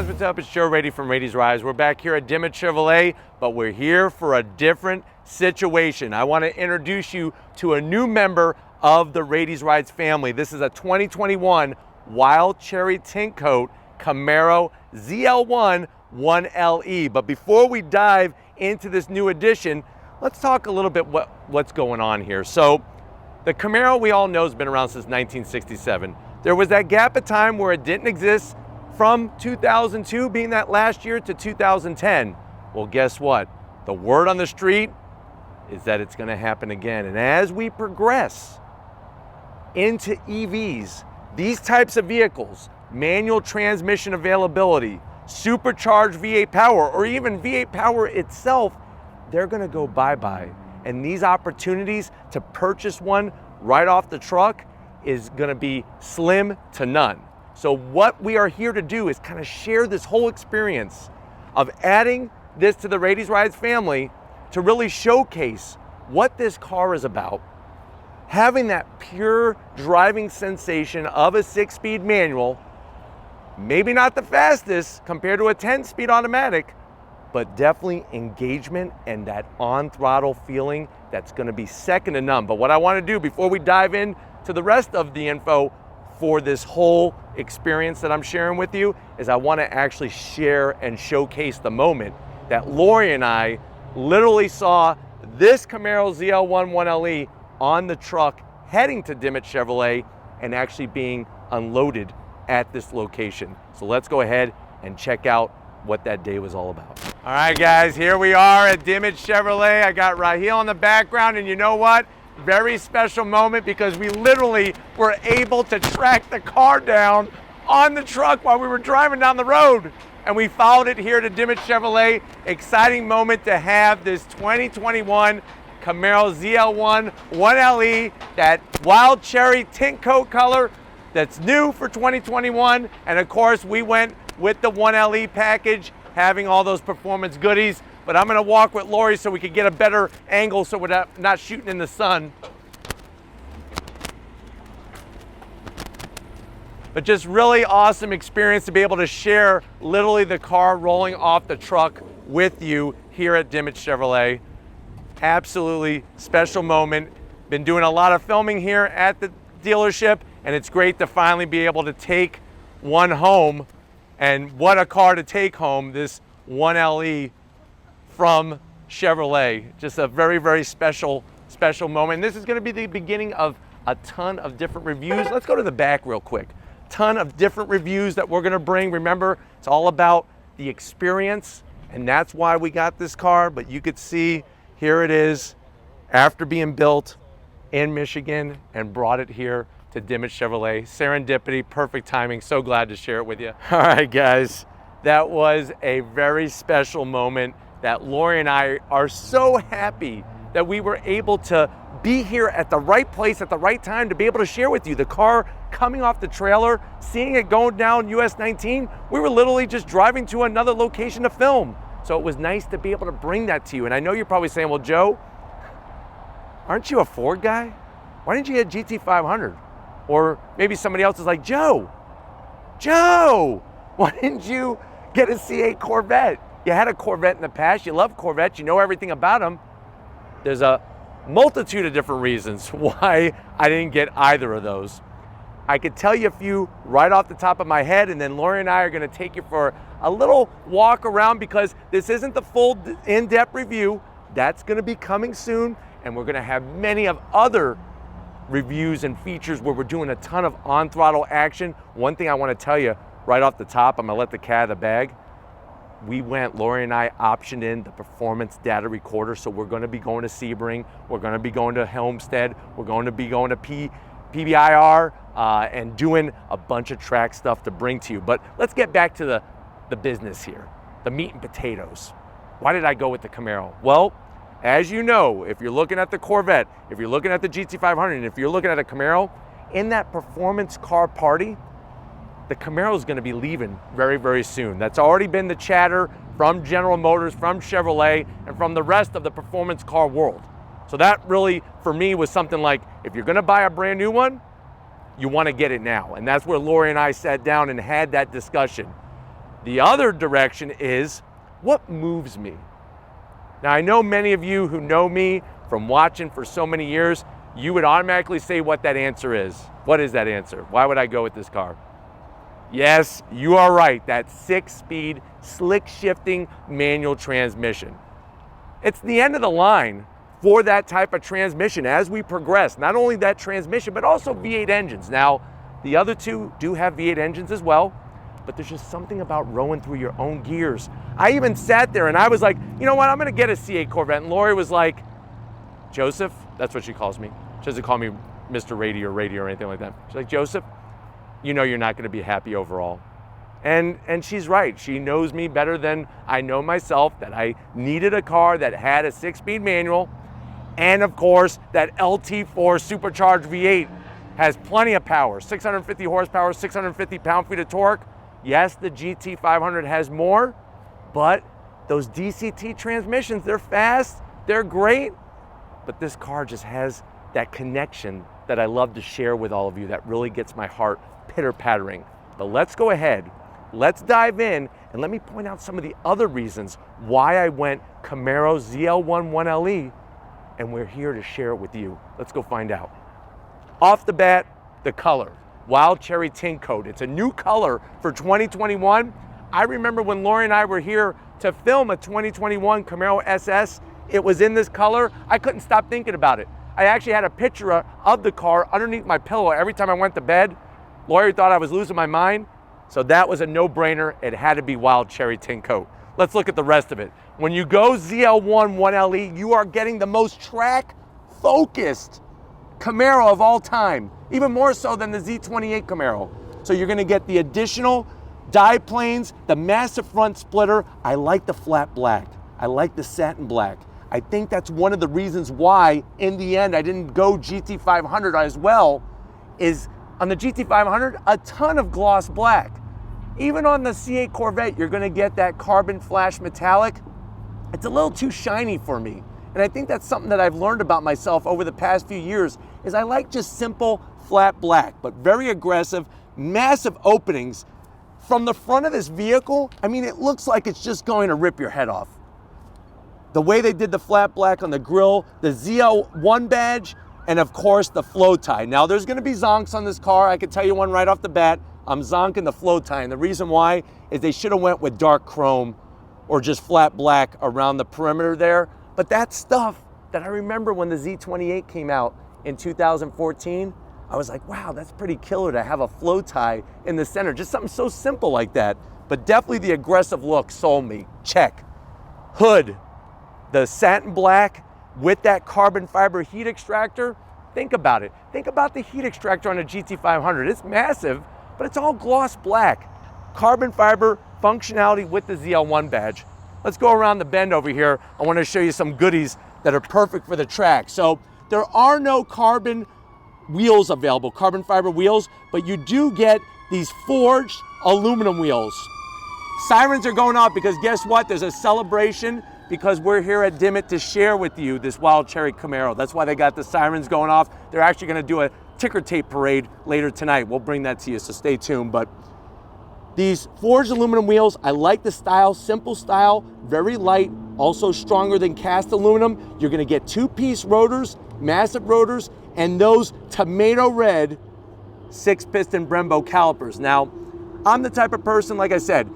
guys, what's up? It's Joe Rady from Rady's Rides. We're back here at Dimmitt Chevrolet, but we're here for a different situation. I want to introduce you to a new member of the Rady's Rides family. This is a 2021 Wild Cherry Tint Coat Camaro ZL1 1LE. But before we dive into this new addition, let's talk a little bit what's going on here. So the Camaro we all know has been around since 1967. There was that gap of time where it didn't exist from 2002 being that last year to 2010. Well, guess what? The word on the street is that it's gonna happen again. And as we progress into EVs, these types of vehicles, manual transmission availability, supercharged V8 power, or even V8 power itself, they're gonna go bye-bye. And these opportunities to purchase one right off the truck is gonna be slim to none. So what we are here to do is kind of share this whole experience of adding this to the Rady's Rides family to really showcase what this car is about. Having that pure driving sensation of a 6-speed manual, maybe not the fastest compared to a 10-speed automatic, but definitely engagement and that on-throttle feeling that's gonna be second to none. But what I wanna do before we dive in to the rest of the info for this whole experience that I'm sharing with you is I wanna actually share and showcase the moment that Lori and I literally saw this Camaro ZL1 1LE on the truck heading to Dimmitt Chevrolet and actually being unloaded at this location. So let's go ahead and check out what that day was all about. All right, guys, here we are at Dimmitt Chevrolet. I got Raheel in the background, and you know what? Very special moment because we literally were able to track the car down on the truck while we were driving down the road. And we followed it here to Dimmitt Chevrolet. Exciting moment to have this 2021 Camaro ZL1 1LE, that wild cherry tint coat color that's new for 2021. And of course, we went with the 1LE package, having all those performance goodies. But I'm gonna walk with Lori so we can get a better angle so we're not shooting in the sun. But just really awesome experience to be able to share literally the car rolling off the truck with you here at Dimmitt Chevrolet. Absolutely special moment. Been doing a lot of filming here at the dealership, and it's great to finally be able to take one home. And what a car to take home, this 1LE from Chevrolet. Just a very, very special moment. This is gonna be the beginning of a ton of different reviews. Let's go to the back real quick. Ton of different reviews that we're gonna bring. Remember, it's all about the experience, and that's why we got this car. But you could see, here it is, after being built in Michigan and brought it here to Dimmitt Chevrolet. Serendipity, perfect timing. So glad to share it with you. All right, guys, that was a very special moment that Lori and I are so happy that we were able to be here at the right place at the right time to be able to share with you. The car coming off the trailer, seeing it going down US 19, we were literally just driving to another location to film. So it was nice to be able to bring that to you. And I know you're probably saying, well, Joe, aren't you a Ford guy? Why didn't you get GT500? Or maybe somebody else is like, Joe, why didn't you get a C8 Corvette? You had a Corvette in the past, you love Corvettes, you know everything about them. There's a multitude of different reasons why I didn't get either of those. I could tell you a few right off the top of my head, and then Lori and I are gonna take you for a little walk around because this isn't the full in-depth review. That's gonna be coming soon, and we're gonna have many of other reviews and features where we're doing a ton of on-throttle action. One thing I wanna tell you right off the top, I'm gonna let the cat out of the bag. Lori and I optioned in the performance data recorder, so we're gonna be going to Sebring, we're gonna be going to Homestead, we're going to be going to PBIR, and doing a bunch of track stuff to bring to you. But let's get back to the business here, the meat and potatoes. Why did I go with the Camaro? Well, as you know, if you're looking at the Corvette, if you're looking at the GT500, and if you're looking at a Camaro, in that performance car party, the Camaro is going to be leaving very, very soon. That's already been the chatter from General Motors, from Chevrolet, and from the rest of the performance car world. So that really, for me, was something like, if you're going to buy a brand new one, you want to get it now. And that's where Lori and I sat down and had that discussion. The other direction is what moves me. Now, I know many of you who know me from watching for so many years, you would automatically say what that answer is. What is that answer? Why would I go with this car? Yes, you are right, that 6-speed, slick shifting manual transmission. It's the end of the line for that type of transmission as we progress. Not only that transmission, but also V8 engines. Now, the other two do have V8 engines as well, but there's just something about rowing through your own gears. I even sat there and I was like, you know what, I'm gonna get a C8 Corvette. And Lori was like, Joseph, that's what she calls me. She doesn't call me Mr. Radio or anything like that. She's like, Joseph, you know you're not gonna be happy overall. And she's right. She knows me better than I know myself, that I needed a car that had a 6-speed manual, and of course, that LT4 supercharged V8 has plenty of power, 650 horsepower, 650 pound-feet of torque. Yes, the GT500 has more, but those DCT transmissions, they're fast, they're great, but this car just has that connection that I love to share with all of you that really gets my heart pitter-pattering. But let's go ahead, let's dive in, and let me point out some of the other reasons why I went Camaro ZL1 1LE, and we're here to share it with you. Let's go find out. Off the bat, the color. Wild Cherry Tint Coat. It's a new color for 2021. I remember when Lori and I were here to film a 2021 Camaro SS, it was in this color. I couldn't stop thinking about it. I actually had a picture of the car underneath my pillow every time I went to bed. Lori thought I was losing my mind, so that was a no-brainer. It had to be Wild Cherry Tint Coat. Let's look at the rest of it. When you go ZL1 1LE, you are getting the most track-focused Camaro of all time, even more so than the Z28 Camaro. So you're gonna get the additional dive planes, the massive front splitter. I like the flat black. I like the satin black. I think that's one of the reasons why, in the end, I didn't go GT500 as well, is on the GT500, a ton of gloss black. Even on the C8 Corvette, you're gonna get that carbon flash metallic. It's a little too shiny for me. And I think that's something that I've learned about myself over the past few years, is I like just simple flat black, but very aggressive, massive openings. From the front of this vehicle, I mean, it looks like it's just going to rip your head off. The way they did the flat black on the grille, the ZL1 badge, and of course the flow tie. Now there's gonna be zonks on this car. I can tell you one right off the bat. I'm zonking the flow tie, and the reason why is they should have went with dark chrome or just flat black around the perimeter there. But that's stuff that I remember when the Z28 came out in 2014. I was like, wow, that's pretty killer to have a flow tie in the center. Just something so simple like that. But definitely the aggressive look sold me. Check. Hood, the satin black with that carbon fiber heat extractor. Think about it. Think about the heat extractor on a GT500. It's massive, but it's all gloss black. Carbon fiber functionality with the ZL1 badge. Let's go around the bend over here. I want to show you some goodies that are perfect for the track. So there are no carbon wheels available, carbon fiber wheels, but you do get these forged aluminum wheels. Sirens are going off because guess what? There's a celebration because we're here at Dimmitt to share with you this Wild Cherry Camaro. That's why they got the sirens going off. They're actually going to do a ticker tape parade later tonight. We'll bring that to you, so stay tuned. But these forged aluminum wheels, I like the style, simple style, very light, also stronger than cast aluminum. You're gonna get 2-piece rotors, massive rotors, and those tomato red 6-piston Brembo calipers. Now, I'm the type of person, like I said,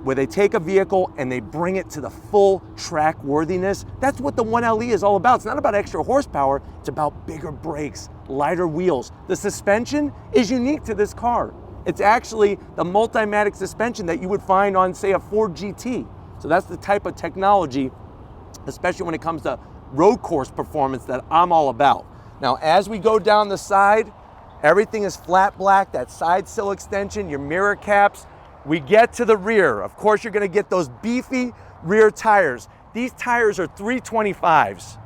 where they take a vehicle and they bring it to the full track worthiness. That's what the 1LE is all about. It's not about extra horsepower, it's about bigger brakes, lighter wheels. The suspension is unique to this car. It's actually the Multimatic suspension that you would find on, say, a Ford GT. So that's the type of technology, especially when it comes to road course performance, that I'm all about. Now, as we go down the side, everything is flat black, that side sill extension, your mirror caps. We get to the rear. Of course, you're gonna get those beefy rear tires. These tires are 325s.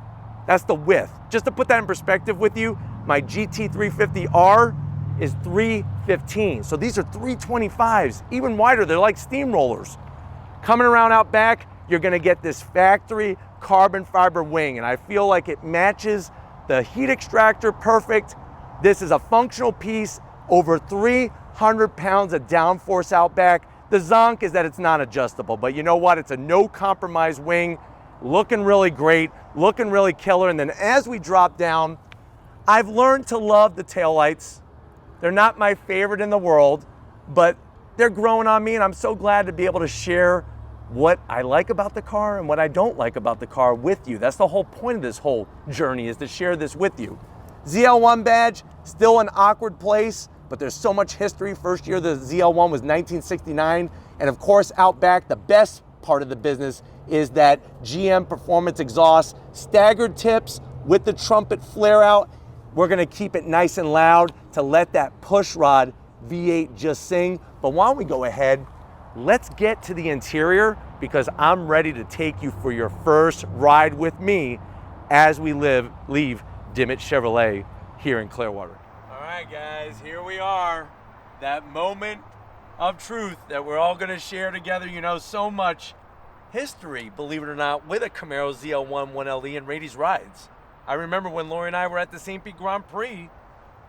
That's the width. Just to put that in perspective with you, my GT350R is 315. So these are 325s, even wider. They're like steamrollers. Coming around out back, you're gonna get this factory carbon fiber wing, and I feel like it matches the heat extractor perfect. This is a functional piece, over 300 pounds of downforce out back. The zonk is that it's not adjustable, but you know what? It's a no compromise wing, looking really great, looking really killer. And then as we drop down, I've learned to love the taillights. They're not my favorite in the world, but they're growing on me, and I'm so glad to be able to share what I like about the car and what I don't like about the car with you. That's the whole point of this whole journey, is to share this with you. ZL1 badge, still an awkward place, but there's so much history. First year the ZL1 was 1969, and of course out back, the best part of the business is that GM performance exhaust, staggered tips with the trumpet flare out. We're gonna keep it nice and loud to let that push rod V8 just sing. But why don't we go ahead, let's get to the interior, because I'm ready to take you for your first ride with me as we leave Dimmitt Chevrolet here in Clearwater. All right, guys, here we are. That moment of truth that we're all gonna share together. You know, so much history, believe it or not, with a Camaro ZL1 1LE and Rady's Rides. I remember when Lori and I were at the St. Pete Grand Prix,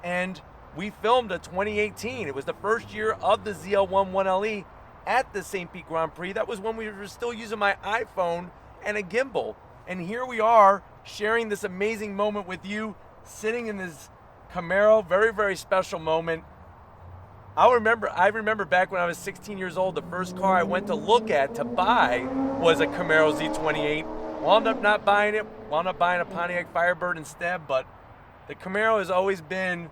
and we filmed a 2018. It was the first year of the ZL1 1LE at the St. Pete Grand Prix. That was when we were still using my iPhone and a gimbal. And here we are sharing this amazing moment with you, sitting in this Camaro. Very, very special moment. I remember back when I was 16 years old, the first car I went to look at to buy was a Camaro Z28. Wound up not buying it, wound up buying a Pontiac Firebird instead, but the Camaro has always been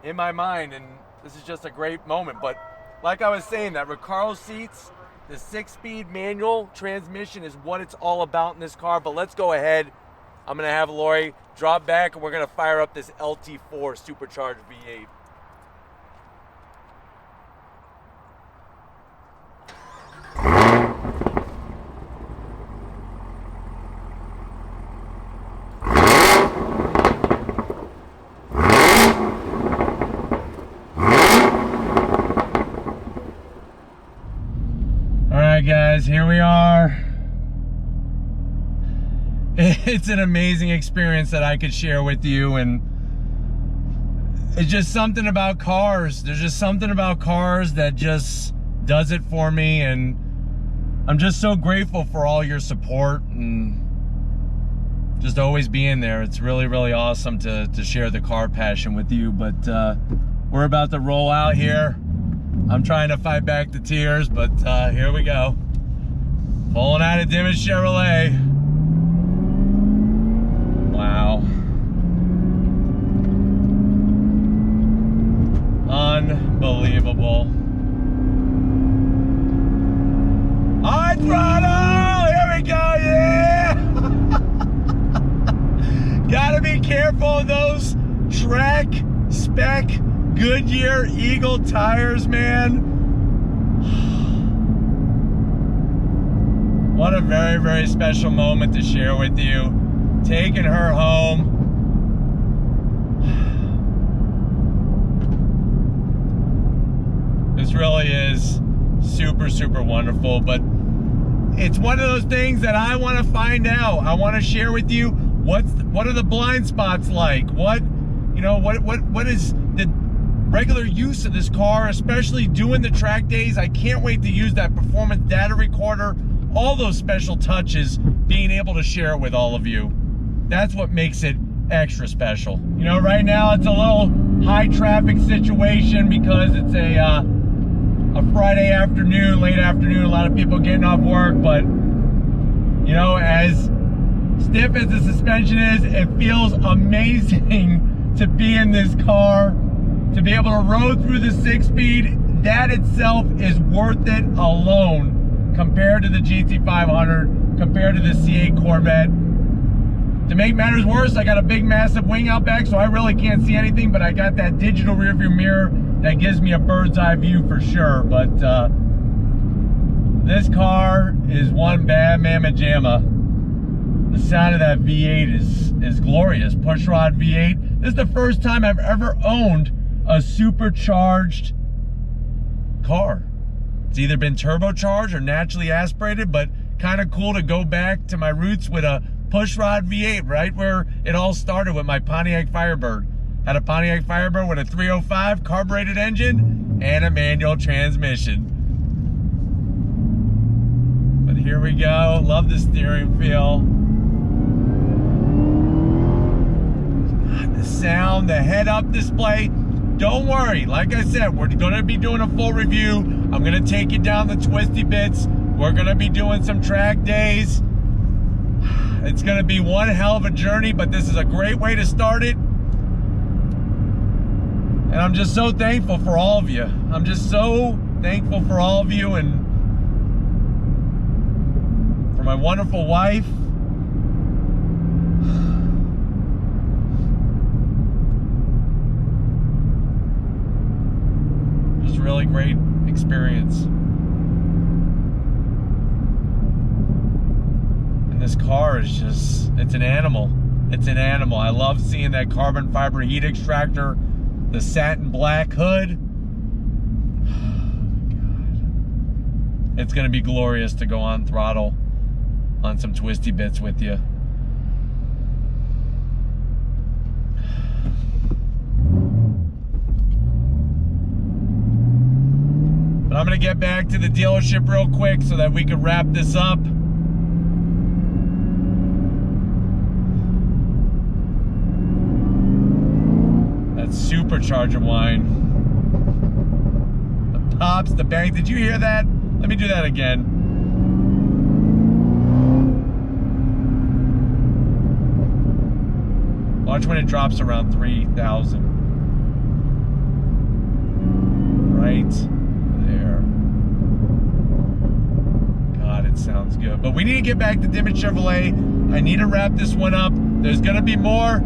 in my mind, and this is just a great moment. But like I was saying, that Recaro seats, the 6-speed manual transmission is what it's all about in this car. But let's go ahead. I'm gonna have Lori drop back, and we're gonna fire up this LT4 supercharged V8. Guys, here we are. It's an amazing experience that I could share with you, and it's just something about cars. There's just something about cars that just does it for me, and I'm just so grateful for all your support and just always being there. It's really, really awesome to share the car passion with you. But we're about to roll out here. I'm trying to fight back the tears, but here we go. Pulling out of Dimmitt Chevrolet. Wow. Unbelievable. On throttle! Here we go, yeah! Gotta be careful of those track spec Goodyear Eagle tires, man. What a very, very special moment to share with you. Taking her home. This really is super, super wonderful, but it's one of those things that I want to find out. I want to share with you what are the blind spots like? What is the regular use of this car, especially doing the track days. I can't wait to use that performance data recorder, all those special touches, being able to share it with all of you. That's what makes it extra special. You know, right now it's a little high traffic situation because it's a Friday afternoon, late afternoon, a lot of people getting off work, but you know, as stiff as the suspension is, it feels amazing to be in this car. To be able to road through the 6-speed, that itself is worth it alone compared to the GT500, compared to the C8 Corvette. To make matters worse, I got a big massive wing out back, so I really can't see anything, but I got that digital rearview mirror that gives me a bird's eye view for sure. But this car is one bad mamma jamma. The sound of that V8 is glorious. Pushrod V8. This is the first time I've ever owned a supercharged car. It's either been turbocharged or naturally aspirated, but kind of cool to go back to my roots with a pushrod V8, right where it all started with my Pontiac Firebird. Had a Pontiac Firebird with a 305 carbureted engine and a manual transmission. here we go. Love the steering feel. The sound, the head-up display. Don't worry, like I said, we're gonna be doing a full review. I'm gonna take you down the twisty bits. We're gonna be doing some track days. It's gonna be one hell of a journey, but this is a great way to start it. And I'm just so thankful for all of you. I'm just so thankful for all of you and for my wonderful wife. Just really great experience. And this car is just, it's an animal. It's an animal. I love seeing that carbon fiber heat extractor, the satin black hood. God. It's gonna be glorious to go on throttle on some twisty bits with you. But I'm gonna get back to the dealership real quick so that we can wrap this up. That supercharger whine. The pops, the bang. Did you hear that? Let me do that again. Watch when it drops around 3,000. Right there. God, it sounds good. But we need to get back to Dimmitt Chevrolet. I need to wrap this one up. There's gonna be more.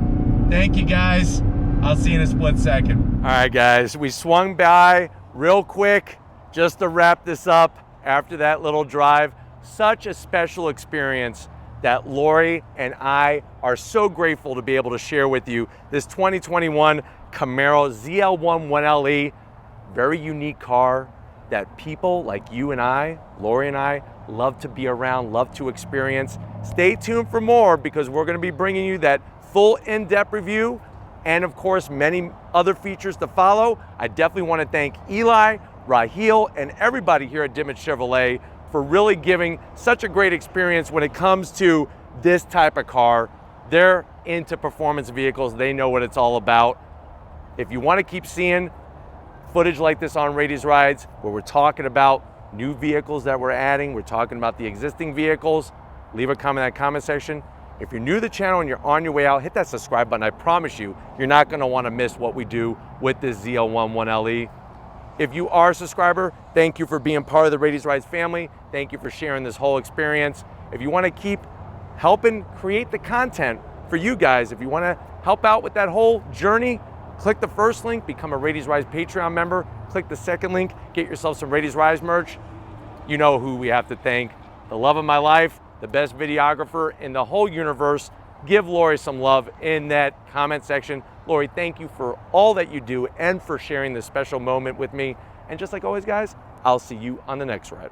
Thank you guys. I'll see you in a split second. All right, guys, we swung by real quick just to wrap this up after that little drive. Such a special experience that Lori and I are so grateful to be able to share with you. This 2021 Camaro ZL1 1LE, very unique car that people like you and I, Lori and I, love to be around, love to experience. Stay tuned for more because we're gonna be bringing you that full in-depth review and of course many other features to follow. I definitely want to thank Eli, Raheel, and everybody here at Dimmitt Chevrolet for really giving such a great experience when it comes to this type of car. They're into performance vehicles. They know what it's all about. If you want to keep seeing footage like this on Rady's Rides, where we're talking about new vehicles that we're adding, we're talking about the existing vehicles, leave a comment in that comment section. If you're new to the channel and you're on your way out, hit that subscribe button. I promise you, you're not going to want to miss what we do with this ZL1 1LE. If you are a subscriber, thank you for being part of the Rady's Rides family. Thank you for sharing this whole experience. If you want to keep helping create the content for you guys, if you want to help out with that whole journey, click the first link, become a Rady's Rides Patreon member. Click the second link, get yourself some Rady's Rides merch. You know who we have to thank. The love of my life, the best videographer in the whole universe. Give Lori some love in that comment section. Lori, thank you for all that you do and for sharing this special moment with me. And just like always, guys, I'll see you on the next ride.